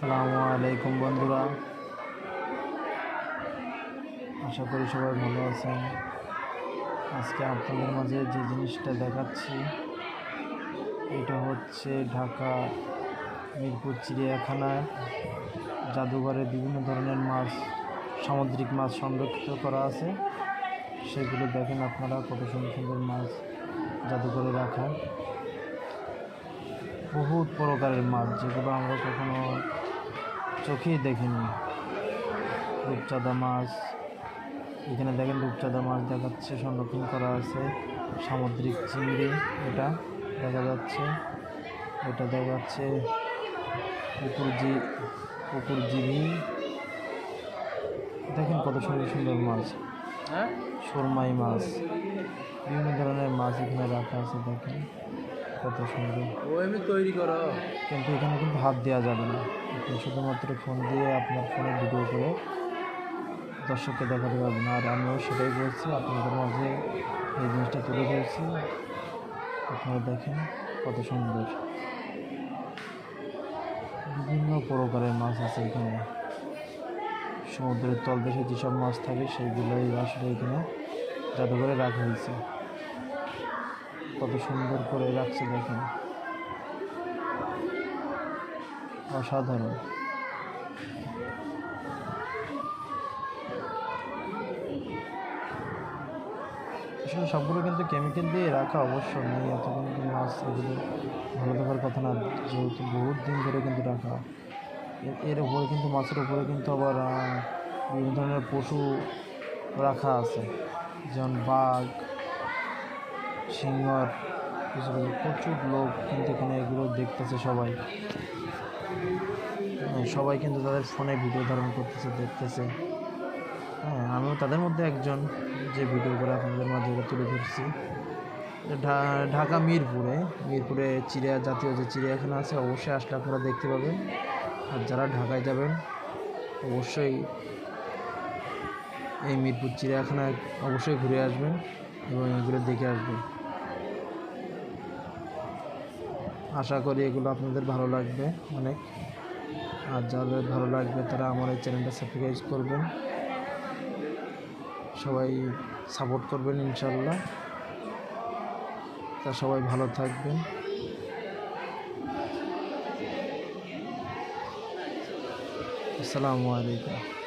আসসালামু আলাইকুম বন্ধুরা, আশা করি সবাই ভালো আছেন। আজকে আপনাদের মাঝে যে জিনিসটা দেখাচ্ছি এটা হচ্ছে ঢাকা মিরপুর চিড়িয়াখানার জাদুঘরে বিভিন্ন ধরনের মাছ, সামুদ্রিক মাছ সংরক্ষিত করা আছে। সেগুলো দেখেন আপনারা, কত সুন্দর সুন্দর মাছ জাদুঘরে রাখা। বহুত প্রকারের মাছ যেগুলো আমরা কখনো চোখেই দেখিনি। রূপচাঁদা মাছ, এখানে দেখেন রূপচাঁদা মাছ দেখাচ্ছে, সংরক্ষণ করা আছে। সামুদ্রিক চিংড়ি এটা দেখা যাচ্ছে, এটা দেখাচ্ছে পুকুর জিভি। দেখেন কত সুন্দর সুন্দর মাছ, সুরমাই মাছ, বিভিন্ন ধরনের মাছ এখানে রাখা আছে। দেখেন কত সুন্দর। তৈরি করো, কিন্তু এখানে কিন্তু হাত দেওয়া যাবে না, আপনি শুধুমাত্র ফোন দিয়ে আপনার ফোনে ভিডিও করে দর্শককে দেখাতে পারবেন। আর আমিও সেটাই বলছি, আপনাদের মাঝে এই জিনিসটা তুলে ধরছি। আপনারা দেখেন কত সুন্দর, বিভিন্ন প্রকারের মাছ আছে এখানে। সমুদ্রের তলদেশে যেসব মাছ থাকে সেইগুলোই আসলে এখানে জাদুঘরে রাখা হয়েছে। কত সুন্দর করে রাখছে দেখেন, অসাধারণ। আসলে সবগুলো কিন্তু কেমিক্যাল দিয়ে রাখা অবশ্য নেই, এত কিন্তু মাছ এগুলো ভালো থাকার কথা না, যেহেতু বহুত দিন ধরে কিন্তু রাখা। এর উপরে কিন্তু মাছের উপরে কিন্তু আবার বিভিন্ন ধরনের পশু রাখা আছে, যেমন বাঘ, সিংহর কিছু কিছু। প্রচুর লোক কিন্তু এখানে এগুলো দেখতেছে সবাই। সবাই কিন্তু তাদের ফোনে ভিডিও ধারণ করতেছে, দেখতেছে। আমিও তাদের মধ্যে একজন যে ভিডিও করে আপনাদের মাঝে তুলে ধরছি। ঢাকা মিরপুরে জাতীয় যে চিড়িয়াখানা আছে, অবশ্যই আসলে আপনারা দেখতে পাবেন। আর যারা ঢাকায় যাবেন অবশ্যই এই মিরপুর চিড়িয়াখানায় অবশ্যই ঘুরে আসবেন এবং এগুলো দেখে আসবেন। আশা করি এগুলো আপনাদের ভালো লাগবে অনেক। আর যাদের ভালো লাগবে তারা আমার এই চ্যানেলটা সাবস্ক্রাইব করবেন, সবাই সাপোর্ট করবেন ইনশাল্লাহ। তা সবাই ভালো থাকবেন। আসসালামু আলাইকুম।